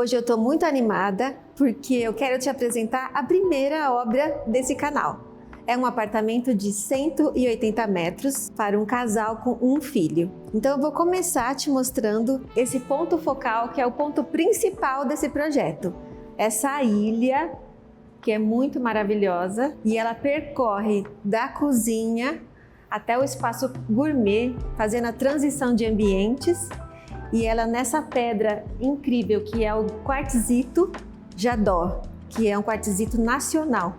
Hoje eu estou muito animada porque eu quero te apresentar a primeira obra desse canal. É um apartamento de 180 metros para um casal com um filho. Então eu vou começar te mostrando esse ponto focal que é o ponto principal desse projeto. Essa ilha que é muito maravilhosa e ela percorre da cozinha até o espaço gourmet, fazendo a transição de ambientes. E ela nessa pedra incrível que é o quartzito Jadó, que é um quartzito nacional.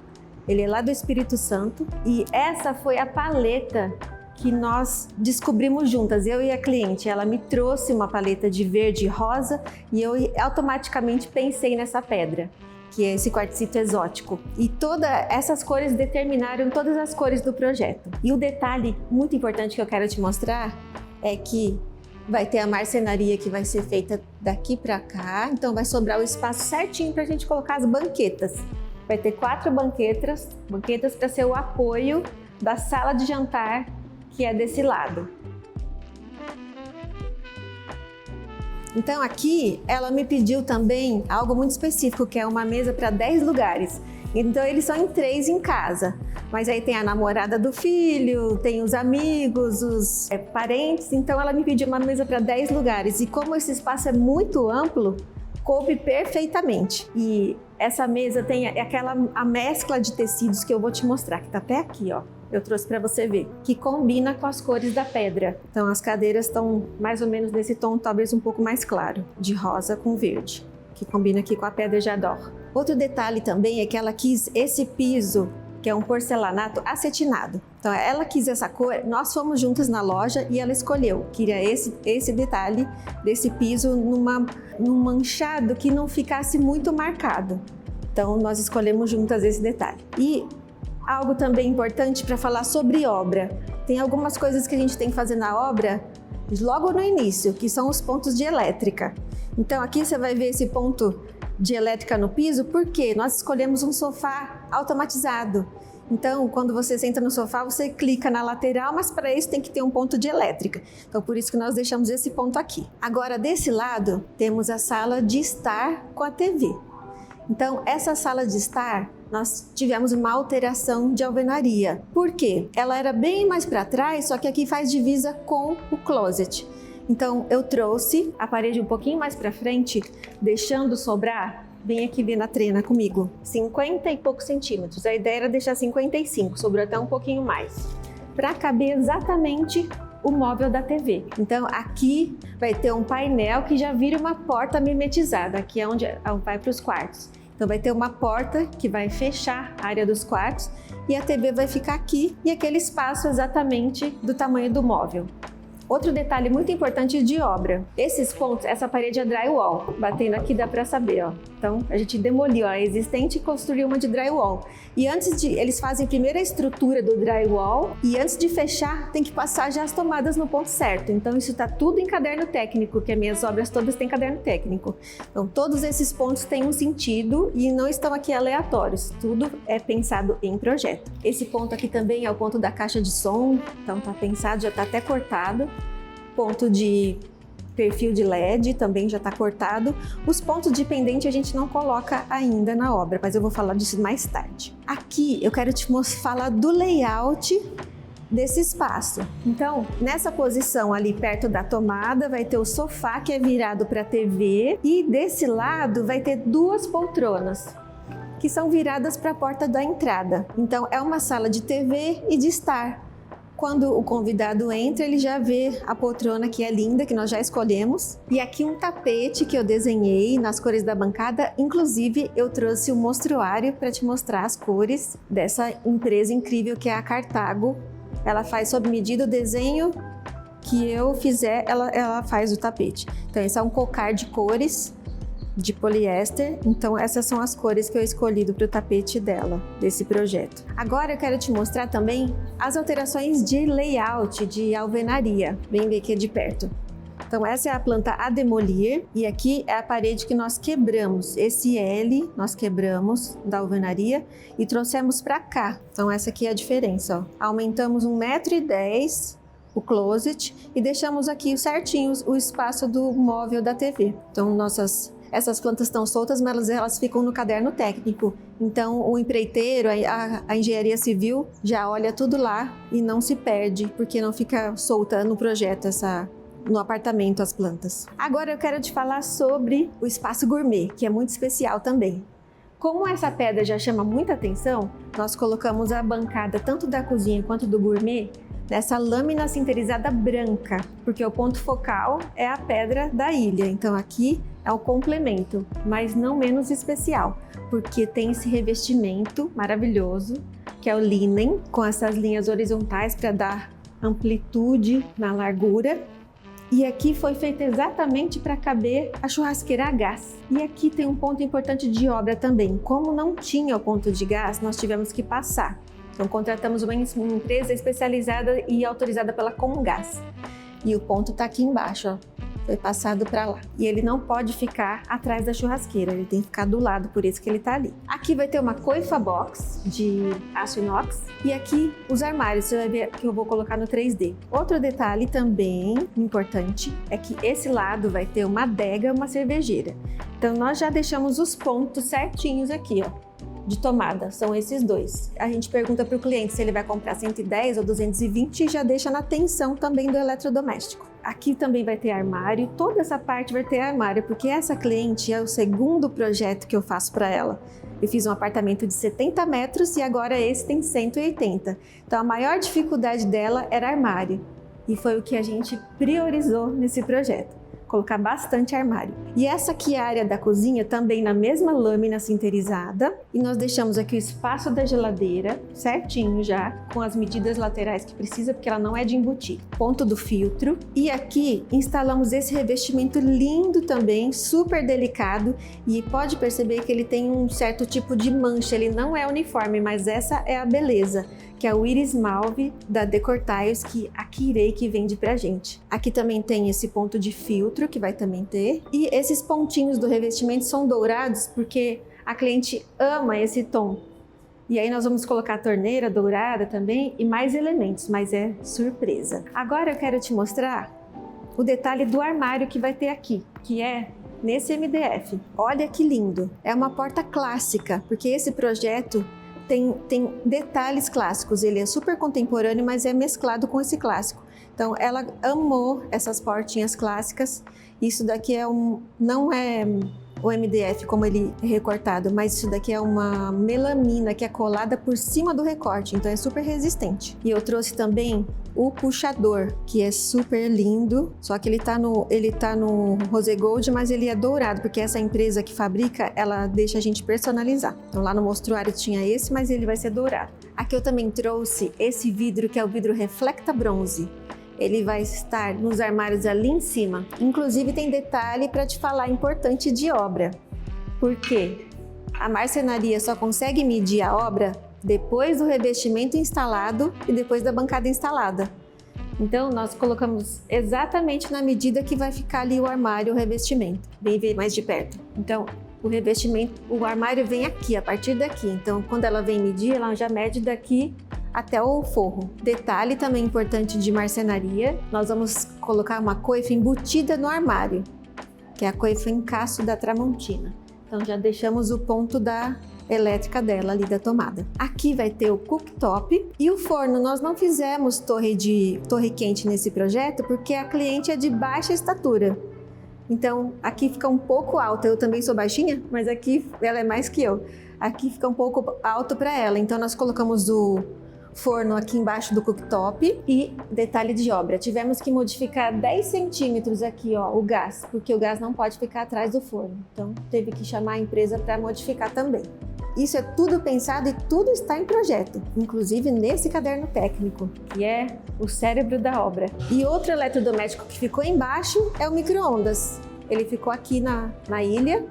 Ele é lá do Espírito Santo e essa foi a paleta que nós descobrimos juntas, eu e a cliente. Ela me trouxe uma paleta de verde e rosa e eu automaticamente pensei nessa pedra, que é esse quartzito exótico. E todas essas cores determinaram todas as cores do projeto. E o detalhe muito importante que eu quero te mostrar é que vai ter a marcenaria que vai ser feita daqui para cá, então vai sobrar o espaço certinho para a gente colocar as banquetas. Vai ter 4 banquetas para ser o apoio da sala de jantar que é desse lado. Então aqui ela me pediu também algo muito específico, que é uma mesa para 10 lugares. Então eles são em 3 em casa, mas aí tem a namorada do filho, tem os amigos, os parentes, então ela me pediu uma mesa para 10 lugares. E como esse espaço é muito amplo, coube perfeitamente. E essa mesa tem a mescla de tecidos que eu vou te mostrar, que tá até aqui, ó. Eu trouxe para você ver, que combina com as cores da pedra. Então as cadeiras estão mais ou menos nesse tom, talvez um pouco mais claro, de rosa com verde, que combina aqui com a pedra Jadó. Outro detalhe também é que ela quis esse piso, que é um porcelanato acetinado. Então ela quis essa cor, nós fomos juntas na loja e ela escolheu. Queria esse detalhe desse piso num manchado que não ficasse muito marcado. Então nós escolhemos juntas esse detalhe. E algo também importante para falar sobre obra. Tem algumas coisas que a gente tem que fazer na obra logo no início, que são os pontos de elétrica. Então aqui você vai ver esse ponto de elétrica no piso, porque nós escolhemos um sofá automatizado. Então, quando você senta no sofá, você clica na lateral, mas para isso tem que ter um ponto de elétrica. Então, por isso que nós deixamos esse ponto aqui. Agora, desse lado, temos a sala de estar com a TV. Então, essa sala de estar, nós tivemos uma alteração de alvenaria. Por quê? Ela era bem mais para trás, só que aqui faz divisa com o closet. Então eu trouxe a parede um pouquinho mais para frente, deixando sobrar, vem aqui ver na trena comigo, 50 e poucos centímetros. A ideia era deixar 55, sobrou até um pouquinho mais, para caber exatamente o móvel da TV. Então aqui vai ter um painel que já vira uma porta mimetizada, aqui é onde vai para os quartos. Então vai ter uma porta que vai fechar a área dos quartos e a TV vai ficar aqui e aquele espaço exatamente do tamanho do móvel. Outro detalhe muito importante de obra, esses pontos, essa parede é drywall, batendo aqui dá para saber, ó. Então a gente demoliu a existente e construiu uma de drywall. E eles fazem primeiro a estrutura do drywall e antes de fechar tem que passar já as tomadas no ponto certo. Então isso está tudo em caderno técnico, que as minhas obras todas têm caderno técnico. Então todos esses pontos têm um sentido e não estão aqui aleatórios, tudo é pensado em projeto. Esse ponto aqui também é o ponto da caixa de som, então tá pensado, já está até cortado. Ponto de perfil de LED também já está cortado. Os pontos de pendente a gente não coloca ainda na obra, mas eu vou falar disso mais tarde. Aqui eu quero te falar do layout desse espaço. Então, nessa posição ali perto da tomada, vai ter o sofá que é virado para a TV e desse lado vai ter 2 poltronas que são viradas para a porta da entrada. Então, é uma sala de TV e de estar. Quando o convidado entra, ele já vê a poltrona que é linda, que nós já escolhemos. E aqui um tapete que eu desenhei nas cores da bancada. Inclusive, eu trouxe um mostruário para te mostrar as cores dessa empresa incrível que é a Cartago. Ela faz sob medida o desenho que eu fizer, ela faz o tapete. Então, esse é um cocar de cores de poliéster, então essas são as cores que eu escolhi para o tapete dela, desse projeto. Agora eu quero te mostrar também as alterações de layout, de alvenaria. Vem ver aqui de perto. Então essa é a planta a demolir e aqui é a parede que nós quebramos. Esse L nós quebramos da alvenaria e trouxemos para cá. Então essa aqui é a diferença, ó. Aumentamos 1,10 m o closet e deixamos aqui certinho o espaço do móvel da TV. Então nossas essas plantas estão soltas, mas elas ficam no caderno técnico. Então, o empreiteiro, a engenharia civil, já olha tudo lá e não se perde, porque não fica solta no projeto, no apartamento, as plantas. Agora eu quero te falar sobre o espaço gourmet, que é muito especial também. Como essa pedra já chama muita atenção, nós colocamos a bancada tanto da cozinha quanto do gourmet nessa lâmina sinterizada branca, porque o ponto focal é a pedra da ilha. Então aqui é o complemento, mas não menos especial, porque tem esse revestimento maravilhoso, que é o linen, com essas linhas horizontais para dar amplitude na largura. E aqui foi feito exatamente para caber a churrasqueira a gás. E aqui tem um ponto importante de obra também. Como não tinha o ponto de gás, nós tivemos que passar. Então contratamos uma empresa especializada e autorizada pela Comgás. E o ponto está aqui embaixo, ó. Foi passado para lá. E ele não pode ficar atrás da churrasqueira, ele tem que ficar do lado, por isso que ele está ali. Aqui vai ter uma coifa box de aço inox e aqui os armários, você vai ver que eu vou colocar no 3D. Outro detalhe também importante é que esse lado vai ter uma adega e uma cervejeira. Então nós já deixamos os pontos certinhos aqui, ó, de tomada, são esses dois. A gente pergunta para o cliente se ele vai comprar 110 ou 220 e já deixa na tensão também do eletrodoméstico. Aqui também vai ter armário, toda essa parte vai ter armário, porque essa cliente é o segundo projeto que eu faço para ela. Eu fiz um apartamento de 70 metros e agora esse tem 180. Então a maior dificuldade dela era armário e foi o que a gente priorizou nesse projeto. Colocar bastante armário. E essa aqui é a área da cozinha, também na mesma lâmina sinterizada. E nós deixamos aqui o espaço da geladeira, certinho já, com as medidas laterais que precisa, porque ela não é de embutir. Ponto do filtro. E aqui instalamos esse revestimento lindo também, super delicado. E pode perceber que ele tem um certo tipo de mancha, ele não é uniforme, mas essa é a beleza, que é o Iris Malve da Decor Tiles, que a Kirei que vende pra gente. Aqui também tem esse ponto de filtro, que vai também ter. E esses pontinhos do revestimento são dourados, porque a cliente ama esse tom. E aí nós vamos colocar a torneira dourada também e mais elementos, mas é surpresa. Agora eu quero te mostrar o detalhe do armário que vai ter aqui, que é nesse MDF. Olha que lindo! É uma porta clássica, porque esse projeto tem detalhes clássicos, ele é super contemporâneo, mas é mesclado com esse clássico. Então ela amou essas portinhas clássicas. Isso daqui não é o MDF como ele é recortado, mas isso daqui é uma melamina que é colada por cima do recorte, então é super resistente. E eu trouxe também o puxador, que é super lindo, só que ele tá no rose gold, mas ele é dourado, porque essa empresa que fabrica, ela deixa a gente personalizar. Então lá no mostruário tinha esse, mas ele vai ser dourado. Aqui eu também trouxe esse vidro, que é o vidro Reflecta Bronze. Ele vai estar nos armários ali em cima. Inclusive tem detalhe para te falar importante de obra. Por quê? A marcenaria só consegue medir a obra depois do revestimento instalado e depois da bancada instalada. Então nós colocamos exatamente na medida que vai ficar ali o armário, o revestimento. Vem ver mais de perto. Então o revestimento, o armário vem aqui, a partir daqui. Então quando ela vem medir, ela já mede daqui até o forro. Detalhe também importante de marcenaria, nós vamos colocar uma coifa embutida no armário, que é a coifa Encasso da Tramontina. Então já deixamos o ponto da elétrica dela ali da tomada. Aqui vai ter o cooktop e o forno. Nós não fizemos torre quente nesse projeto porque a cliente é de baixa estatura. Então aqui fica um pouco alta, eu também sou baixinha, mas aqui ela é mais que eu. Aqui fica um pouco alto para ela, então nós colocamos o forno aqui embaixo do cooktop. E detalhe de obra, tivemos que modificar 10 centímetros aqui, ó, o gás, porque o gás não pode ficar atrás do forno. Então teve que chamar a empresa para modificar também. Isso é tudo pensado e tudo está em projeto, inclusive nesse caderno técnico, que é o cérebro da obra. E outro eletrodoméstico que ficou embaixo é o micro-ondas. Ele ficou aqui na ilha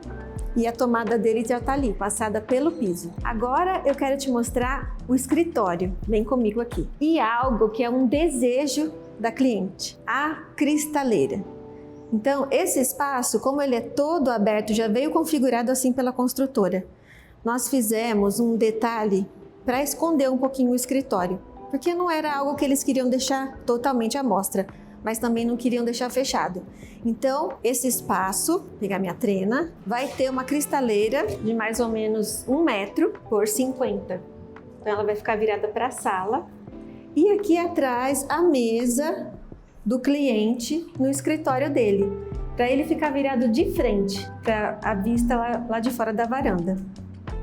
e a tomada dele já está ali, passada pelo piso. Agora eu quero te mostrar o escritório. Vem comigo aqui. E algo que é um desejo da cliente, a cristaleira. Então esse espaço, como ele é todo aberto, já veio configurado assim pela construtora. Nós fizemos um detalhe para esconder um pouquinho o escritório, porque não era algo que eles queriam deixar totalmente à mostra. mas também não queriam deixar fechado. Então, esse espaço, vou pegar minha trena, vai ter uma cristaleira de mais ou menos 1 metro por 50. Então, ela vai ficar virada para a sala. E aqui atrás, a mesa do cliente no escritório dele, para ele ficar virado de frente, para a vista lá de fora da varanda.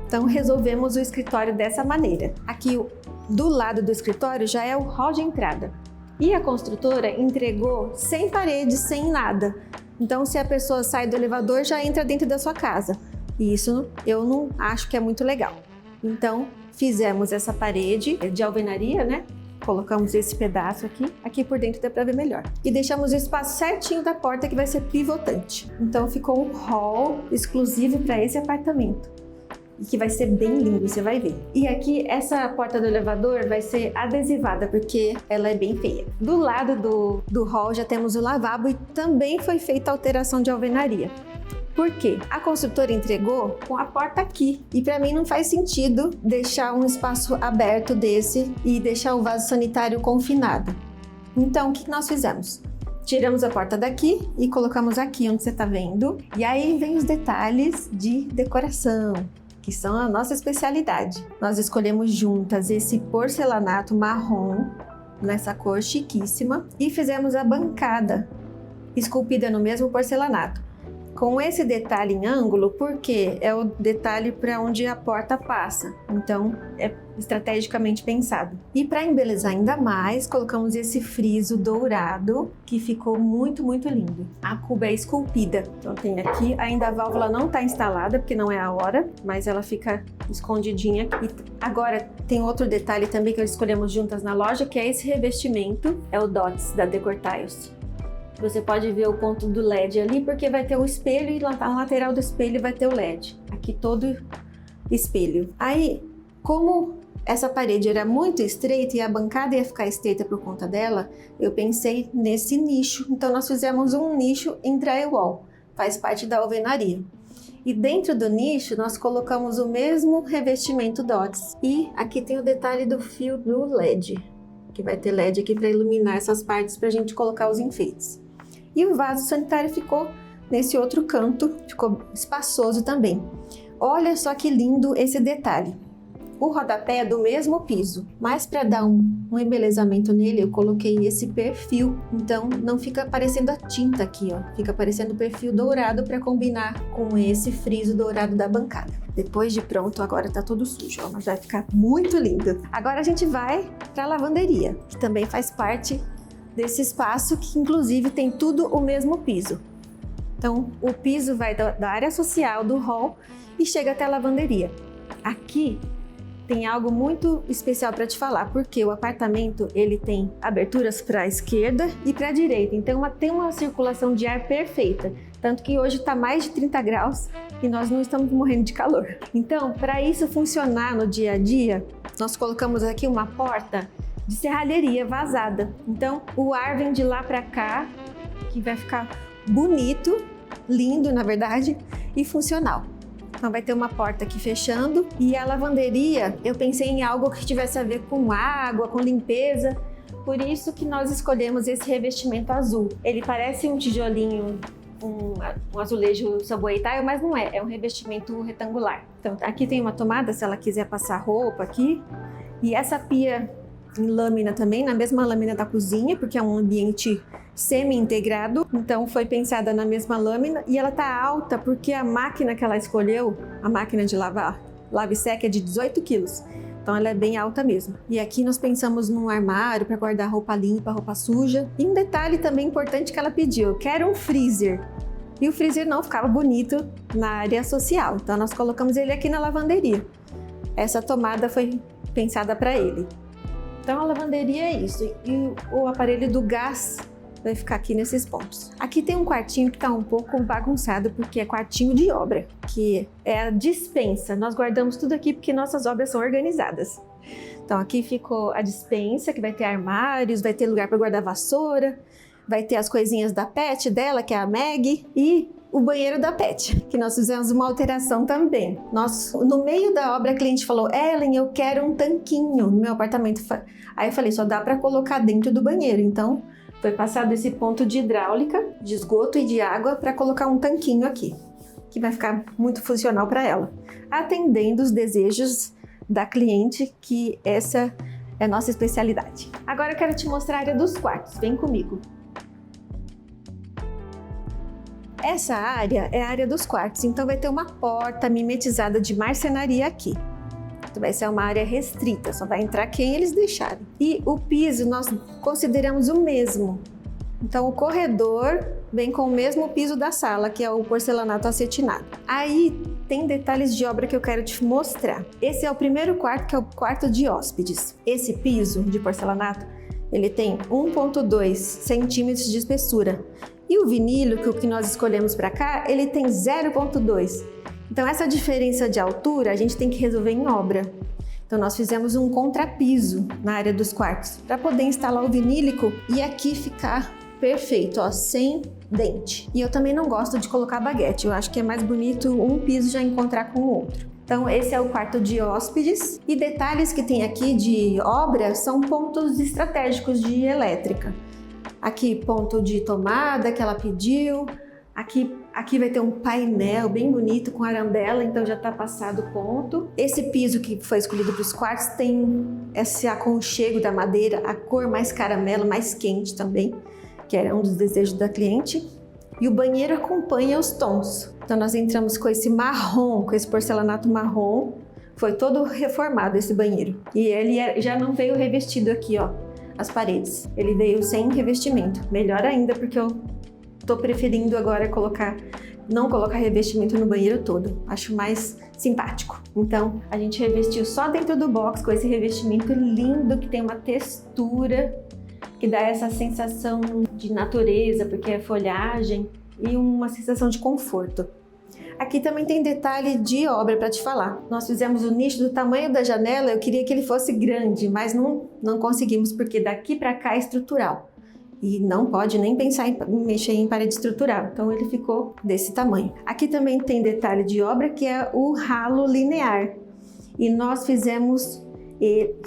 Então, resolvemos o escritório dessa maneira. Aqui, do lado do escritório, já é o hall de entrada. E a construtora entregou sem paredes, sem nada. Então, se a pessoa sai do elevador, já entra dentro da sua casa. E isso eu não acho que é muito legal. Então, fizemos essa parede de alvenaria, né? Colocamos esse pedaço aqui por dentro dá para ver melhor. E deixamos o espaço certinho da porta que vai ser pivotante. Então, ficou um hall exclusivo para esse apartamento. E que vai ser bem lindo, você vai ver. E aqui, essa porta do elevador vai ser adesivada, porque ela é bem feia. Do lado do hall já temos o lavabo e também foi feita a alteração de alvenaria. Por quê? A construtora entregou com a porta aqui. E para mim não faz sentido deixar um espaço aberto desse e deixar o vaso sanitário confinado. Então, o que nós fizemos? Tiramos a porta daqui e colocamos aqui, onde você está vendo. E aí vem os detalhes de decoração, que são a nossa especialidade. Nós escolhemos juntas esse porcelanato marrom, nessa cor chiquíssima, e fizemos a bancada esculpida no mesmo porcelanato. Com esse detalhe em ângulo, porque é o detalhe para onde a porta passa. Então, é estrategicamente pensado. E para embelezar ainda mais, colocamos esse friso dourado, que ficou muito, muito lindo. A cuba é esculpida. Então, tem aqui, ainda a válvula não está instalada, porque não é a hora, mas ela fica escondidinha. E agora, tem outro detalhe também que nós escolhemos juntas na loja, que é esse revestimento, é o Dots da Decor Tiles. Você pode ver o ponto do LED ali, porque vai ter o espelho e na lateral do espelho vai ter o LED. Aqui todo espelho. Aí, como essa parede era muito estreita e a bancada ia ficar estreita por conta dela, eu pensei nesse nicho. Então, nós fizemos um nicho em drywall. Faz parte da alvenaria. E dentro do nicho, nós colocamos o mesmo revestimento Dots. E aqui tem o detalhe do fio do LED, que vai ter LED aqui para iluminar essas partes para a gente colocar os enfeites. E o vaso sanitário ficou nesse outro canto, ficou espaçoso também. Olha só que lindo esse detalhe. O rodapé é do mesmo piso, mas para dar um embelezamento nele, eu coloquei esse perfil. Então não fica parecendo a tinta aqui, ó. Fica parecendo o perfil dourado para combinar com esse friso dourado da bancada. Depois de pronto, agora tá todo sujo, ó, mas vai ficar muito lindo. Agora a gente vai para a lavanderia, que também faz parte desse espaço, que inclusive tem tudo o mesmo piso. Então, o piso vai da área social, do hall, e chega até a lavanderia. Aqui tem algo muito especial para te falar, porque o apartamento ele tem aberturas para a esquerda e para a direita, então tem uma circulação de ar perfeita, tanto que hoje está mais de 30 graus e nós não estamos morrendo de calor. Então, para isso funcionar no dia a dia, nós colocamos aqui uma porta de serralheria vazada. Então, o ar vem de lá para cá, que vai ficar bonito, lindo na verdade, e funcional. Então vai ter uma porta aqui fechando, e a lavanderia, eu pensei em algo que tivesse a ver com água, com limpeza, por isso que nós escolhemos esse revestimento azul. Ele parece um tijolinho, um azulejo Subway Tile, mas não é, é um revestimento retangular. Então aqui tem uma tomada, se ela quiser passar roupa aqui, e essa pia em lâmina também, na mesma lâmina da cozinha, porque é um ambiente semi-integrado, então foi pensada na mesma lâmina, e ela tá alta porque a máquina que ela escolheu, a máquina de lavar, lava e seca, é de 18 quilos, então ela é bem alta mesmo. E aqui nós pensamos num armário para guardar roupa limpa, roupa suja, e um detalhe também importante que ela pediu, que era um freezer, e o freezer não ficava bonito na área social, então nós colocamos ele aqui na lavanderia. Essa tomada foi pensada para ele. Então a lavanderia é isso, e o aparelho do gás vai ficar aqui nesses pontos. Aqui tem um quartinho que está um pouco bagunçado, porque é quartinho de obra, que é a despensa. Nós guardamos tudo aqui porque nossas obras são organizadas. Então aqui ficou a despensa, que vai ter armários, vai ter lugar para guardar vassoura, vai ter as coisinhas da pet dela, que é a Meg, e o banheiro da pet, que nós fizemos uma alteração também. No meio da obra, a cliente falou: Ellen, eu quero um tanquinho no meu apartamento. Aí eu falei, só dá para colocar dentro do banheiro, então Foi passado esse ponto de hidráulica, de esgoto e de água para colocar um tanquinho aqui, que vai ficar muito funcional para ela, atendendo os desejos da cliente, que essa é a nossa especialidade. Agora eu quero te mostrar a área dos quartos, vem comigo. Essa área é a área dos quartos, então vai ter uma porta mimetizada de marcenaria aqui. Então vai ser uma área restrita, só vai entrar quem eles deixarem. E o piso nós consideramos o mesmo. Então o corredor vem com o mesmo piso da sala, que é o porcelanato acetinado. Aí tem detalhes de obra que eu quero te mostrar. Esse é o primeiro quarto, que é o quarto de hóspedes. Esse piso de porcelanato, ele tem 1,2 centímetros de espessura. E o vinílico, que é o que nós escolhemos para cá, ele tem 0,2. Então essa diferença de altura a gente tem que resolver em obra. Então nós fizemos um contrapiso na área dos quartos para poder instalar o vinílico e aqui ficar perfeito, ó, sem dente. E eu também não gosto de colocar baguete, eu acho que é mais bonito um piso já encontrar com o outro. Então esse é o quarto de hóspedes e detalhes que tem aqui de obra são pontos estratégicos de elétrica. Aqui ponto de tomada que ela pediu, aqui vai ter um painel bem bonito com arandela, então já está passado o ponto. Esse piso que foi escolhido para os quartos tem esse aconchego da madeira, a cor mais caramelo, mais quente também, que era um dos desejos da cliente. E o banheiro acompanha os tons. Então nós entramos com esse marrom, com esse porcelanato marrom, foi todo reformado esse banheiro. E ele já não veio revestido aqui, ó, as paredes. Ele veio sem revestimento. Melhor ainda, porque eu tô preferindo agora não colocar revestimento no banheiro todo. Acho mais simpático. Então, a gente revestiu só dentro do box com esse revestimento lindo, que tem uma textura, que dá essa sensação de natureza, porque é folhagem, e uma sensação de conforto. Aqui também tem detalhe de obra para te falar. Nós fizemos o nicho do tamanho da janela, eu queria que ele fosse grande, mas não conseguimos, porque daqui para cá é estrutural. E não pode nem pensar em mexer em parede estrutural, então ele ficou desse tamanho. Aqui também tem detalhe de obra, que é o ralo linear. E nós fizemos,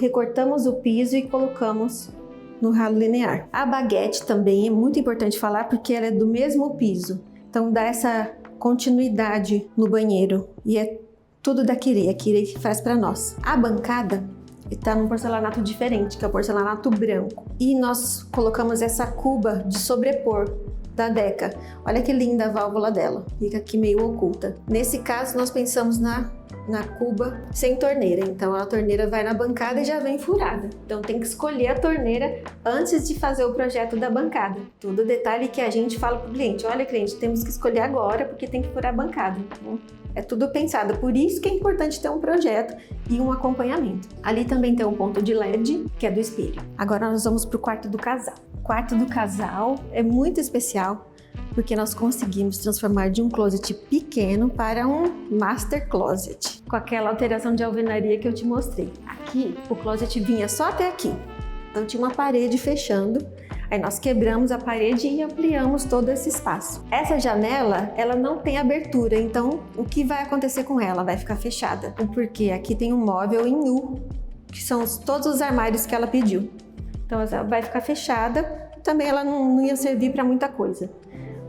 recortamos o piso e colocamos no ralo linear. A baguete também é muito importante falar, porque ela é do mesmo piso. Então dá essa continuidade no banheiro. E é tudo da Kirei, a Kirei que faz para nós. A bancada está num porcelanato diferente, que é o porcelanato branco. E nós colocamos essa cuba de sobrepor da Deca. Olha que linda a válvula dela, fica aqui meio oculta. Nesse caso, nós pensamos na cuba sem torneira. Então a torneira vai na bancada e já vem furada. Então tem que escolher a torneira antes de fazer o projeto da bancada. Todo detalhe que a gente fala para o cliente: olha, cliente, temos que escolher agora porque tem que furar a bancada. Então, é tudo pensado, por isso que é importante ter um projeto e um acompanhamento. Ali também tem um ponto de LED, que é do espelho. Agora nós vamos para o quarto do casal. O quarto do casal é muito especial, porque nós conseguimos transformar de um closet pequeno para um master closet, com aquela alteração de alvenaria que eu te mostrei. Aqui, o closet vinha só até aqui, então tinha uma parede fechando. Aí nós quebramos a parede e ampliamos todo esse espaço. Essa janela, ela não tem abertura, então o que vai acontecer com ela? Vai ficar fechada. Porque aqui tem um móvel em U, que são todos os armários que ela pediu. Então ela vai ficar fechada, também ela não ia servir para muita coisa.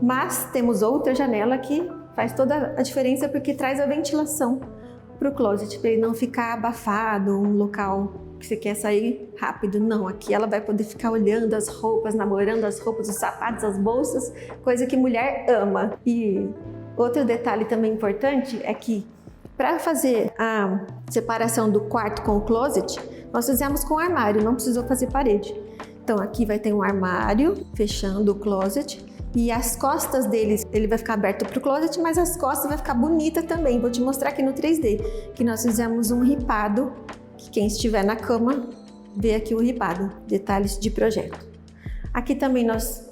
Mas temos outra janela que faz toda a diferença, porque traz a ventilação para o closet, para ele não ficar abafado, um local que você quer sair rápido. Não, aqui ela vai poder ficar olhando as roupas, namorando as roupas, os sapatos, as bolsas, coisa que mulher ama. E outro detalhe também importante é que, para fazer a separação do quarto com o closet, nós fizemos com armário, não precisou fazer parede. Então aqui vai ter um armário fechando o closet, e as costas dele, ele vai ficar aberto para o closet, mas as costas vai ficar bonita também. Vou te mostrar aqui no 3D, que nós fizemos um ripado, que quem estiver na cama vê aqui o ripado, detalhes de projeto. Aqui também nós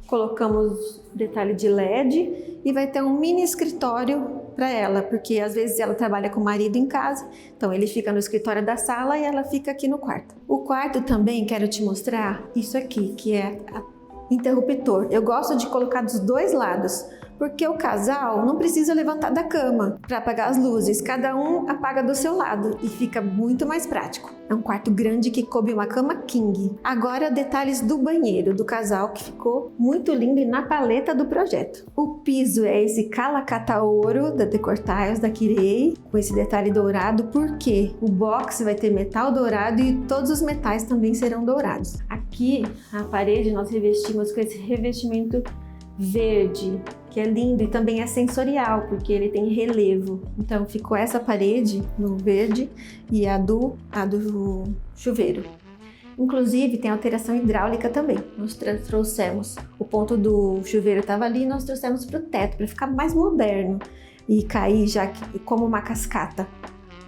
colocamos detalhe de LED e vai ter um mini escritório para ela, porque às vezes ela trabalha com o marido em casa, então ele fica no escritório da sala e ela fica aqui no quarto. O quarto também quero te mostrar isso aqui, que é interruptor. Eu gosto de colocar dos dois lados, porque o casal não precisa levantar da cama para apagar as luzes, cada um apaga do seu lado e fica muito mais prático. É um quarto grande que coube uma cama king. Agora, detalhes do banheiro do casal, que ficou muito lindo e na paleta do projeto. O piso é esse calacata ouro da Decor Tiles da Kirei, com esse detalhe dourado, porque o box vai ter metal dourado e todos os metais também serão dourados. Aqui, a parede nós revestimos com esse revestimento verde, que é lindo e também é sensorial, porque ele tem relevo. Então ficou essa parede no verde e a do chuveiro. Inclusive tem alteração hidráulica também. Nós trouxemos, o ponto do chuveiro estava ali, nós trouxemos para o teto, para ficar mais moderno e cair já como uma cascata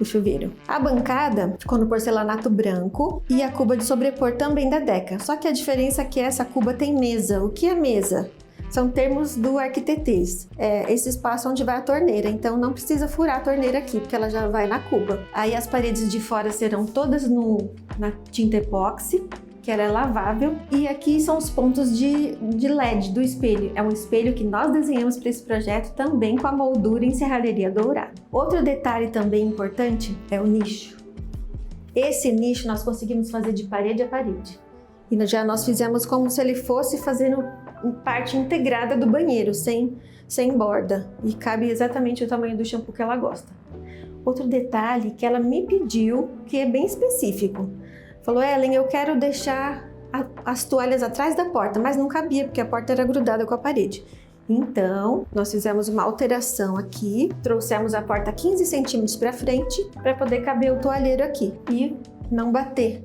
o chuveiro. A bancada ficou no porcelanato branco e a cuba de sobrepor também da Deca. Só que a diferença é que essa cuba tem mesa. O que é mesa? São termos do Arquitetês. É esse espaço onde vai a torneira, então não precisa furar a torneira aqui, porque ela já vai na cuba. Aí as paredes de fora serão todas na tinta epóxi, que ela é lavável. E aqui são os pontos de LED do espelho. É um espelho que nós desenhamos para esse projeto também com a moldura em serralheria dourada. Outro detalhe também importante é o nicho. Esse nicho nós conseguimos fazer de parede a parede. E nós fizemos como se ele fosse fazendo parte integrada do banheiro, sem borda. E cabe exatamente o tamanho do shampoo que ela gosta. Outro detalhe que ela me pediu, que é bem específico. Falou, Ellen, eu quero deixar as toalhas atrás da porta, mas não cabia, porque a porta era grudada com a parede. Então, nós fizemos uma alteração aqui, trouxemos a porta 15 centímetros para frente, para poder caber o toalheiro aqui e não bater.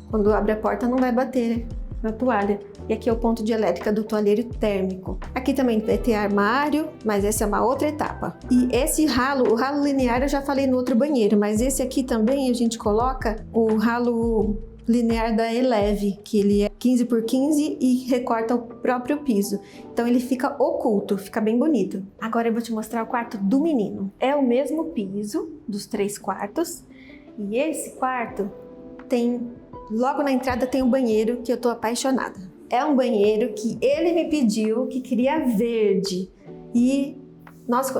Quando abre a porta, não vai bater na toalha. E aqui é o ponto de elétrica do toalheiro térmico. Aqui também vai ter armário, mas essa é uma outra etapa. E esse ralo, o ralo linear eu já falei no outro banheiro, mas esse aqui também a gente coloca o ralo linear da Eleve, que ele é 15 por 15 e recorta o próprio piso. Então ele fica oculto, fica bem bonito. Agora eu vou te mostrar o quarto do menino. É o mesmo piso dos 3 quartos. E esse quarto logo na entrada tem um banheiro que eu tô apaixonada. É um banheiro que ele me pediu, que queria verde. E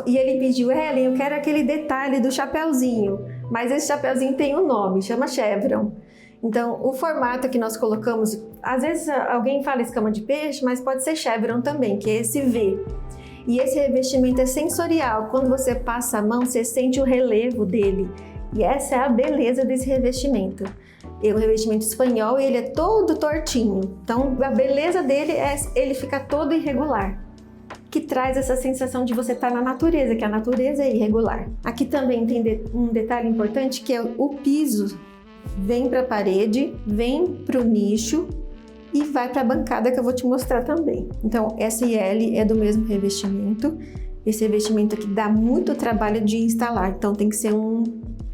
ele pediu, Ellen, eu quero aquele detalhe do chapeuzinho. Mas esse chapeuzinho tem um nome, chama chevron. Então, o formato que nós colocamos, às vezes alguém fala escama de peixe, mas pode ser chevron também, que é esse V. E esse revestimento é sensorial. Quando você passa a mão, você sente o relevo dele. E essa é a beleza desse revestimento. É um revestimento espanhol e ele é todo tortinho. Então, a beleza dele é ele ficar todo irregular, que traz essa sensação de você estar na natureza, que a natureza é irregular. Aqui também tem um detalhe importante, que é o piso vem para a parede, vem para o nicho e vai para a bancada, que eu vou te mostrar também. Então, essa e L é do mesmo revestimento. Esse revestimento aqui dá muito trabalho de instalar, então tem que ser um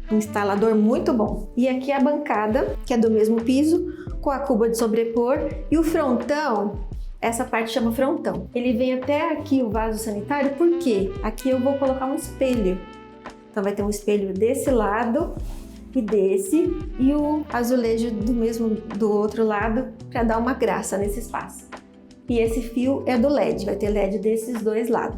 instalador muito bom. E aqui a bancada, que é do mesmo piso, com a cuba de sobrepor, e o frontão, essa parte chama frontão. Ele vem até aqui o vaso sanitário, porque aqui eu vou colocar um espelho. Então vai ter um espelho desse lado e desse, e o azulejo do outro lado, para dar uma graça nesse espaço. E esse fio é do LED, vai ter LED desses dois lados.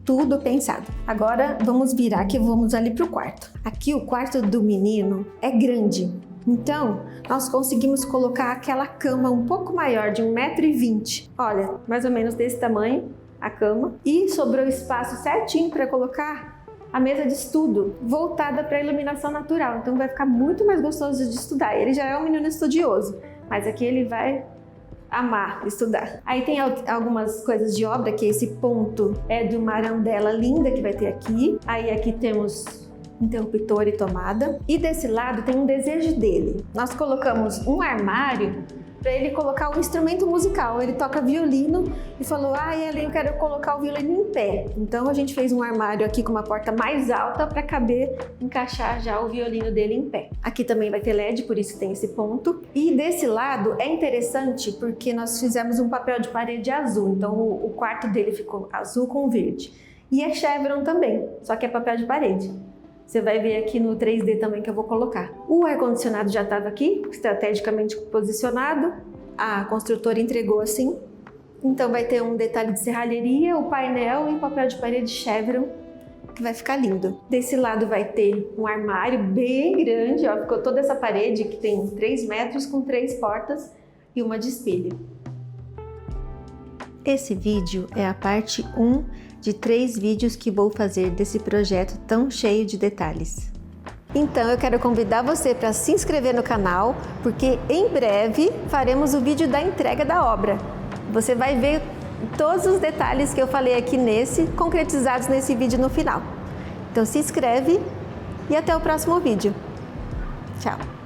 Tudo pensado. Agora vamos virar que vamos ali para o quarto. Aqui o quarto do menino é grande, então nós conseguimos colocar aquela cama um pouco maior, de 1,20 m. Olha, mais ou menos desse tamanho a cama. E sobrou espaço certinho para colocar a mesa de estudo, voltada para a iluminação natural. Então vai ficar muito mais gostoso de estudar. Ele já é um menino estudioso, mas aqui ele vai amar estudar. Aí tem algumas coisas de obra, que esse ponto é de uma arandela linda que vai ter aqui. Aí aqui temos interruptor e tomada. E desse lado tem um desejo dele. Nós colocamos um armário para ele colocar um instrumento musical. Ele toca violino e falou, Ellen, eu quero colocar o violino em pé. Então a gente fez um armário aqui com uma porta mais alta para encaixar já o violino dele em pé. Aqui também vai ter LED, por isso tem esse ponto. E desse lado é interessante porque nós fizemos um papel de parede azul. Então o quarto dele ficou azul com verde. E é chevron também, só que é papel de parede. Você vai ver aqui no 3D também que eu vou colocar. O ar-condicionado já estava aqui, estrategicamente posicionado. A construtora entregou assim. Então vai ter um detalhe de serralheria, o painel e o papel de parede chevron, que vai ficar lindo. Desse lado vai ter um armário bem grande, ó, ficou toda essa parede que tem 3 metros com 3 portas e uma de espelho. Esse vídeo é a parte 1 de 3 vídeos que vou fazer desse projeto tão cheio de detalhes. Então eu quero convidar você para se inscrever no canal, porque em breve faremos o vídeo da entrega da obra. Você vai ver todos os detalhes que eu falei aqui concretizados nesse vídeo no final. Então se inscreve e até o próximo vídeo. Tchau!